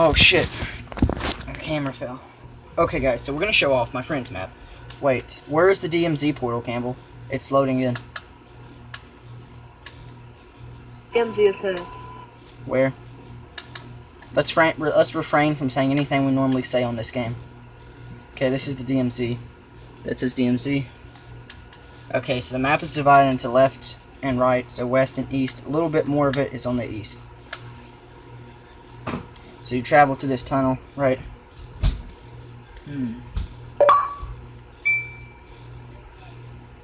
Oh shit. The camera fell. Okay guys, so we're gonna show off my friend's map. Wait, where is the DMZ portal, Campbell? It's loading in. DMZ is here. Where? Let's refrain from saying anything we normally say on this game. Okay, this is the DMZ. That says DMZ. Okay, so the map is divided into left and right, so west and east. A little bit more of it is on the east. So you travel to this tunnel, right?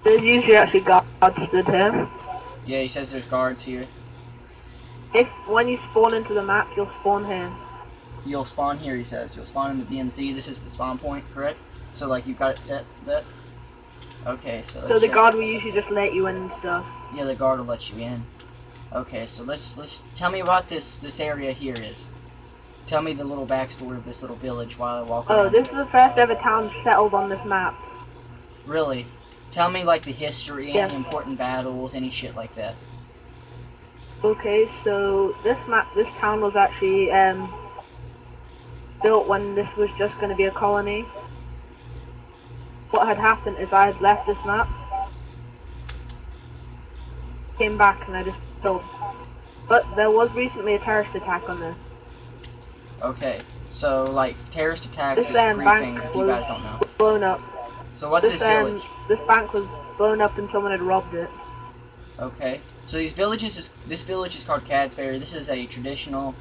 There's usually actually guards stood here. Yeah, he says there's guards here. When you spawn into the map, you'll spawn here. You'll spawn here, he says. You'll spawn in the DMZ. This is the spawn point, correct? So, like, you've got it set that? Okay, so let's So the check. guard will usually just let you in and stuff. Yeah, the guard will let you in. Okay, so let's tell me about this area here is. Tell me the little backstory of this little village while I walk around. Oh, this is the first ever town settled on this map. Really? Tell me, like, the history, Yeah. any important battles, any shit like that. Okay, so this town was actually built when this was just going to be a colony. What had happened is I had left this map, came back, and I just built. But there was recently a terrorist attack on this. Okay, so, like, terrorist attacks This is bank briefing if you was guys don't know. blown up. So what's this village? This bank was blown up and someone had robbed it. Okay, so this village is called Cadsbury. This is a traditional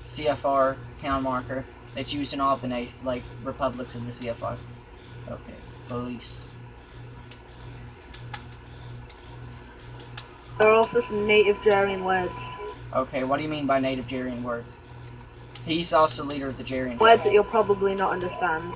CFR town marker. It's used in all of the republics of the CFR. Okay, police. There are also some native Jarian words. Okay, what do you mean by native Jarian words? He's also leader of the Jarian. Words that you'll probably not understand.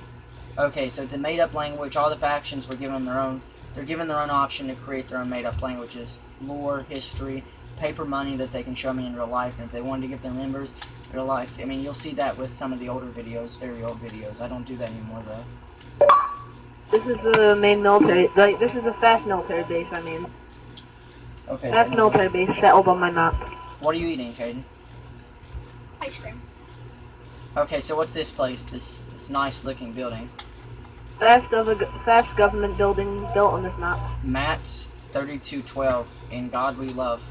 Okay, so it's a made-up language. All the factions were given their own. They're given their own option to create their own made-up languages, lore, history, paper money that they can show me in real life. And if they wanted to give their members real life, I mean, you'll see that with some of the older videos, very old videos. I don't do that anymore though. This is the main military. This is the first military base. I mean, Okay. first military base settled on my map. What are you eating, Caden? Ice cream. Okay, so what's this place? This nice-looking building? First government building built on this map. Matt 3212. In God we love.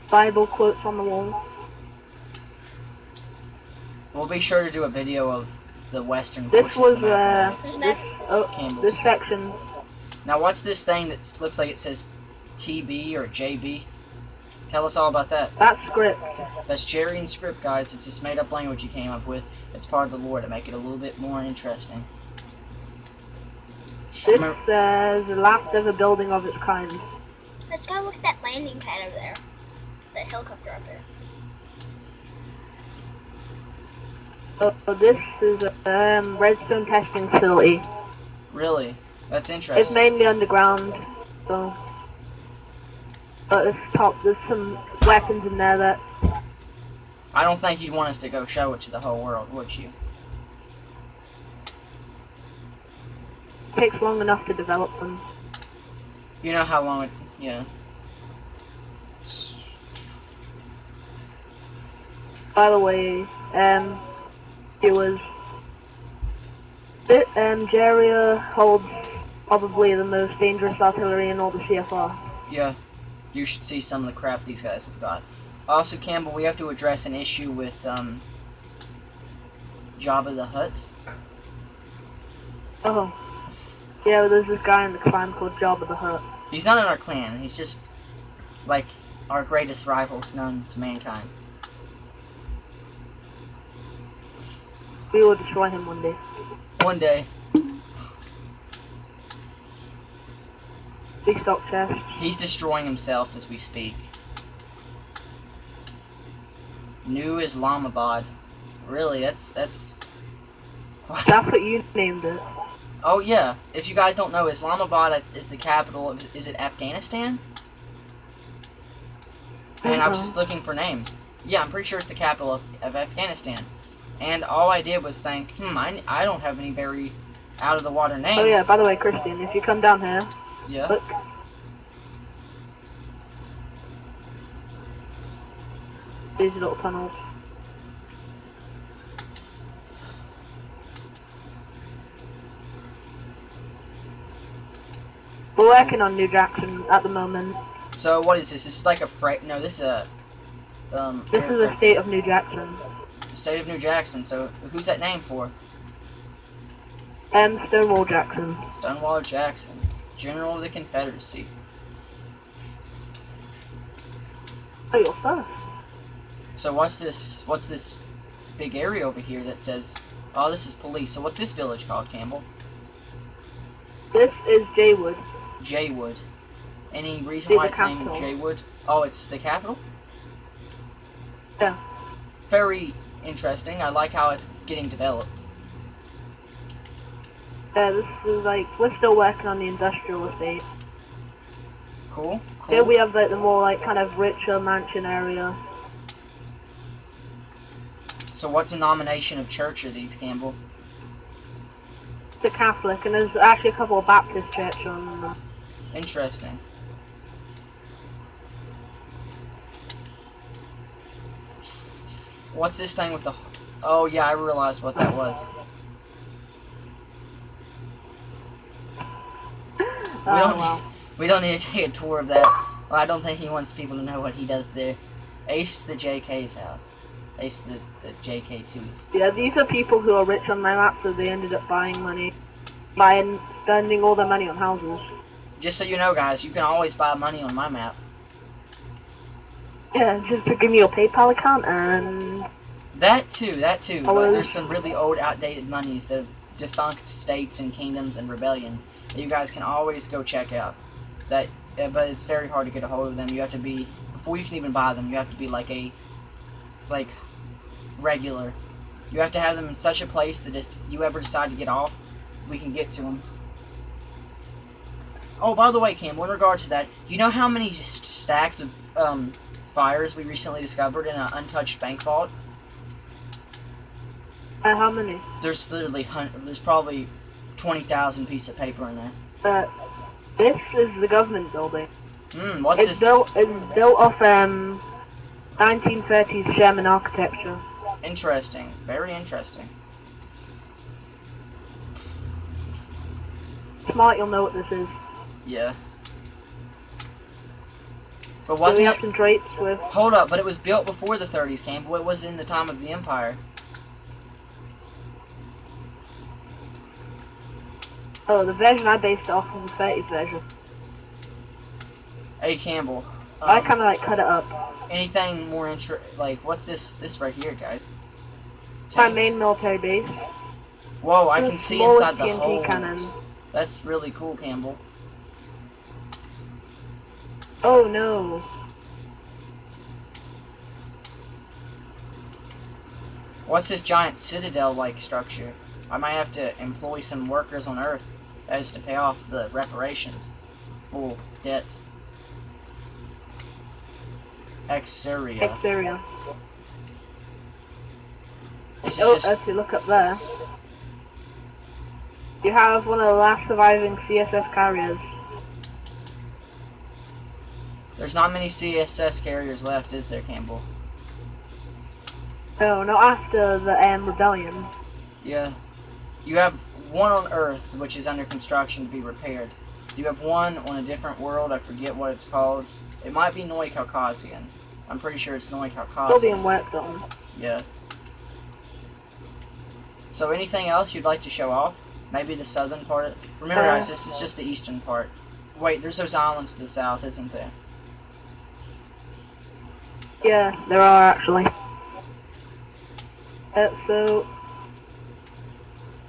Bible quotes on the wall. We'll be sure to do a video of the western This portion was of the map. There's map. Campbell's. this section. Now, what's this thing that looks like it says TB or JB? Tell us all about that. That's script. That's Jarian script, guys. It's this made-up language you came up with. It's part of the lore to make it a little bit more interesting. This says the last ever building of its kind. Let's go look at that landing pad over there. That helicopter up there. So this is a redstone testing facility. Really? That's It's interesting. mainly underground, so. But there's some weapons in there that. I don't think you'd want us to go show it to the whole world, would you? Takes long enough to develop them. You know how long it... Yeah. By the way, it was. Jaria holds probably the most dangerous artillery in all the CFR. Yeah. You should see some of the crap these guys have got. Also, Campbell, we have to address an issue with, Jabba the Hutt. Oh. Yeah, there's this guy in the clan called Jabba the Hutt. He's not in our clan. He's just, like, our greatest rivals known to mankind. We will destroy him one day. One day. Big stock chest. He's destroying himself as we speak. New Islamabad. Really, that's... That's what you named it. Oh, yeah. If you guys don't know, Islamabad is the capital of... Is it Afghanistan? And I was just looking for names. Yeah, I'm pretty sure it's the capital of Afghanistan. And all I did was think, I don't have any very out-of-the-water names. Oh yeah, by the way, Christian, if you come down here, Yeah. look. these little tunnels. We're working on New Jackson at the moment. So what is this? This is like a freight. No, this is a This is the state of New Jackson. state of New Jackson. So who's that name for? Stonewall Jackson. Stonewall Jackson, General of the Confederacy. Oh, you're first. So what's this? What's this big area over here that says? Oh, this is police. So what's this village called, Campbell? This is Jaywood. Jaywood. Any reason It's why the it's named capital. Jaywood? Oh, it's the capital? Yeah. Very interesting. I like how it's getting developed. Yeah, this is like, we're still working on the industrial estate. Cool. Here Cool. we have like the more like kind of richer mansion area. So what denomination of church are these, Campbell? The Catholic, and there's actually a couple of Baptist churches on them. Interesting. What's this thing with the... Oh, yeah, I realized what that was. We don't need to take a tour of that. Well, I don't think he wants people to know what he does there. Ace the JK's house. Ace the JK2's. Yeah, these are people who are rich on my map, so they ended up spending all their money on houses. Just so you know, guys, you can always buy money on my map. Yeah, just to give me your PayPal account and... That too. But Hello? there's some really old, outdated monies that have defunct states and kingdoms and rebellions that you guys can always go check out. But it's very hard to get a hold of them. You have to be, before you can even buy them, you have to be like regular. You have to have them in such a place that if you ever decide to get off, we can get to them. Oh, by the way, Cam, in regard to that, you know how many stacks of fires we recently discovered in an untouched bank vault? how many? There's literally there's probably 20,000 pieces of paper in there. This is the government building. What's It's this? built off 1930s Sherman architecture. Interesting. Very interesting. Smart, you'll know what this is. Yeah. But So we wasn't have it? some drapes with... Hold up, but it was built before the 30s, Campbell. It was in the time of the Empire. Oh, the version I based it off was the 30s version. Hey, Campbell. I kind of like cut it up. Anything more like, what's this right here, guys? My Tanks. main military base. Whoa, I With can see smaller inside the TNT holes. cannon. That's really cool, Campbell. Oh no. What's this giant citadel-like structure? I might have to employ some workers on Earth as to pay off the reparations. Full debt. Exuria. Exterior. This is Oh, just... if you look up there. You have one of the last surviving CSS carriers. There's not many CSS carriers left, is there, Campbell? Oh, no, after the rebellion. Yeah. You have one on Earth, which is under construction to be repaired. You have one on a different world, I forget what it's called. It might be Noi Caucasian. I'm pretty sure it's Noi Still Caucasian. being worked on. Yeah. So anything else you'd like to show off? Maybe the southern part? Remember guys, this is just the eastern part. Wait, there's those islands to the south, isn't there? Yeah, there are actually. So,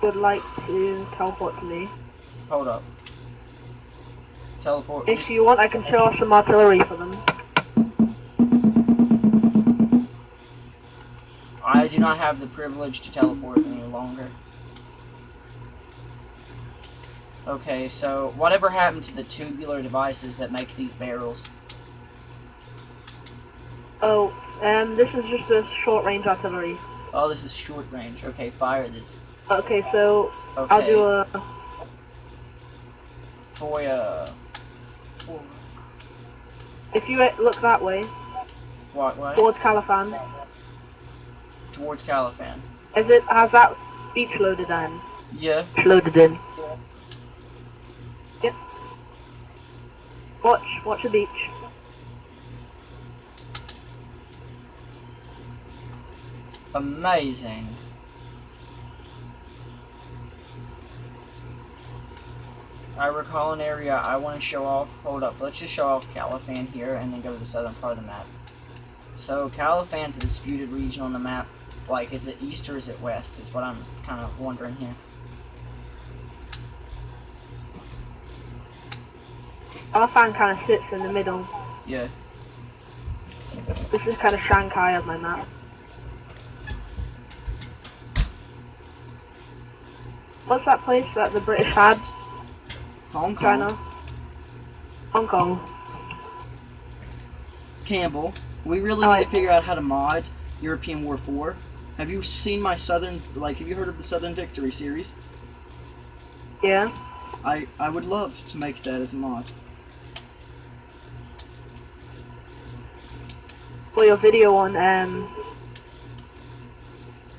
would like to teleport to me. Hold up. Teleport. If you want, I can show off some artillery for them. I do not have the privilege to teleport any longer. Okay, so whatever happened to the tubular devices that make these barrels? Oh, this is just a short-range artillery. Oh, this is short range. Okay, fire this. Okay, so Okay. I'll do a... For If you look that way, What way? towards Califan. Towards Califan. Has that beach loaded in? Yeah. Loaded in. Yep. Watch the beach. Amazing. I recall an area I want to show off. Hold up, let's just show off Califan here and then go to the southern part of the map. So Califan's a disputed region on the map. Like, is it east or is it west? Is what I'm kind of wondering here. Califan kind of sits in the middle. Yeah. This is kind of Shanghai of my map. What's that place that the British had? Hong Kong. China. Hong Kong. Campbell, we really Oh, need to figure out how to mod European War 4. Have you seen my Southern, like, have you heard of the Southern Victory series? Yeah. I would love to make that as a mod. For your video on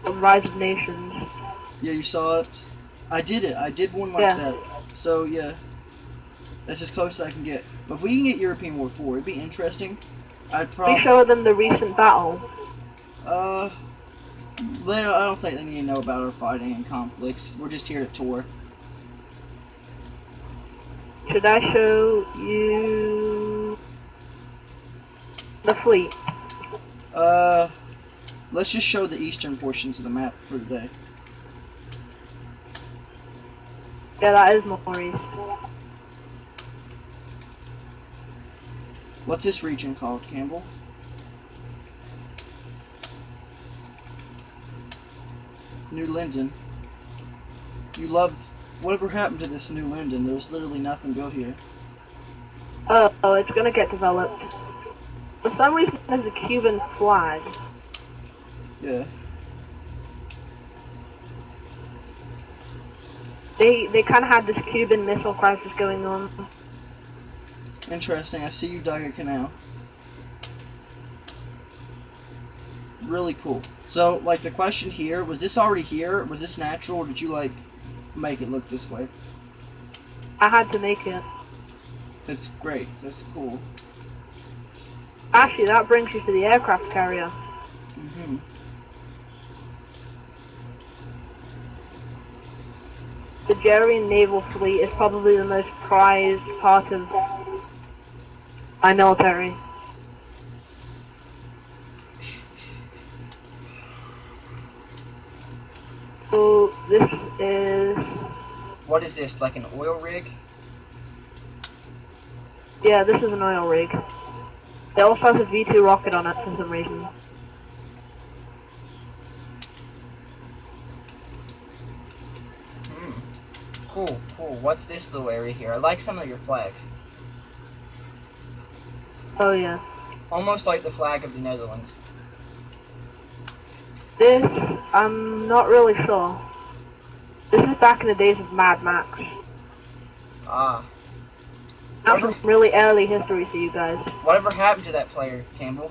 Rise of Nations. Yeah, you saw it. I did it. I did one like Yeah. that. So, yeah. That's as close as I can get. But if we can get European War 4, it'd be interesting. I'd We probably... show them the recent battle. I don't think they need to know about our fighting and conflicts. We're just here to tour. Should I show you the fleet? Let's just show the eastern portions of the map for today. Yeah, that is Maurice. What's this region called, Campbell? New Linden. You love... Whatever happened to this New Linden? There's literally nothing built here. Oh, it's gonna get developed. For some reason, there's a Cuban flag. Yeah. They kind of had this Cuban Missile Crisis going on. Interesting. I see you dug a canal. Really cool. So, like, the question here, was this already here? Was this natural, or did you, like, make it look this way? I had to make it. That's great. That's cool. Actually, that brings you to the aircraft carrier. Mm-hmm. The Jerian naval fleet is probably the most prized part of my military. So this is, What is this, like an oil rig? yeah, this is an oil rig. It also has a V2 rocket on it for some reason. Cool, cool. What's this little area here? I like some of your flags. Oh yeah. Almost like the flag of the Netherlands. This, I'm not really sure. This is back in the days of Mad Max. Ah. That's some really early history for you guys. Whatever happened to that player, Campbell?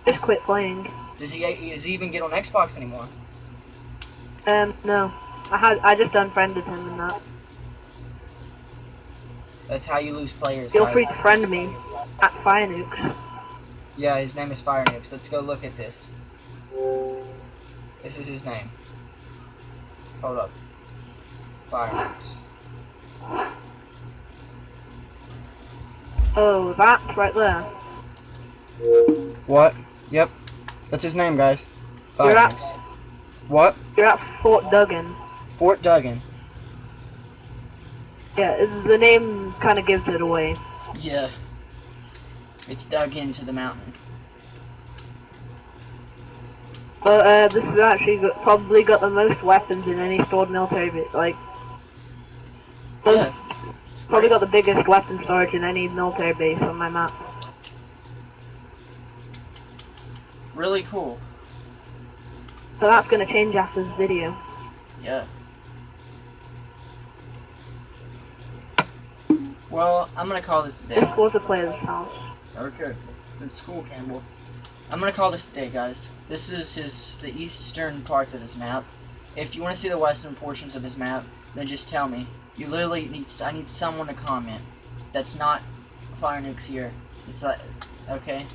Just quit playing. Does he even get on Xbox anymore? No. I just unfriended him and that. That's how you lose players, Feel guys. free to friend me at Fire Nukes. Yeah, his name is Fire Nukes. Let's go look at this. This is his name. Hold up. Fire Nukes. Oh, that's right there. What? Yep. That's his name, guys. Fire You're at- Nukes. What? You're at Fort Duggan. Fort Duggan. Yeah, the name kind of gives it away. Yeah. It's dug into the mountain. But this has actually probably got the most weapons in any stored military bit. Like, Yeah. probably got the biggest weapon storage in any military base on my map. Really cool. So that's gonna change after this video. Yeah. Well, I'm gonna call this a day. This was a player's house. Okay. It's cool, Campbell. I'm gonna call this a day, guys. This is the eastern parts of his map. If you want to see the western portions of his map, then just tell me. You literally I need someone to comment. That's not Fire Nukes here. It's like, okay.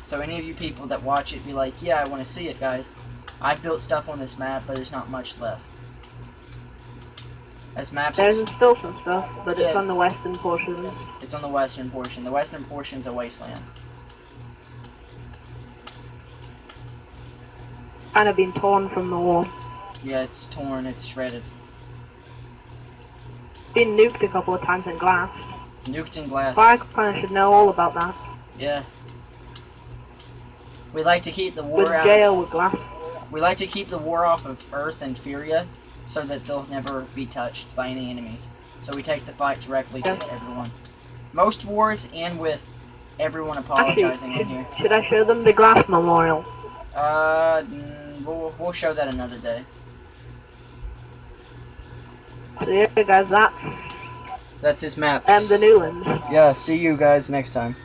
So any of you people that watch it, be like, yeah, I want to see it, guys. I've built stuff on this map, but there's not much left. As maps, There's still some stuff, but Yes. it's on the western portion. it's on the western portion. The western portion's a wasteland. Kind of been torn from the war. Yeah, it's torn, it's shredded. Been nuked a couple of times in glass. Nuked in glass. Fire kind of should know all about that. Yeah. We like to keep the With war out. jail with glass. We like to keep the war off of Earth and Furia, so that they'll never be touched by any enemies. So we take the fight directly to everyone. Most wars end with everyone apologizing in here. Should I show them the glass memorial? We'll show that another day. So yeah, guys, that's That's his maps. and the Newlands. Yeah, see you guys next time.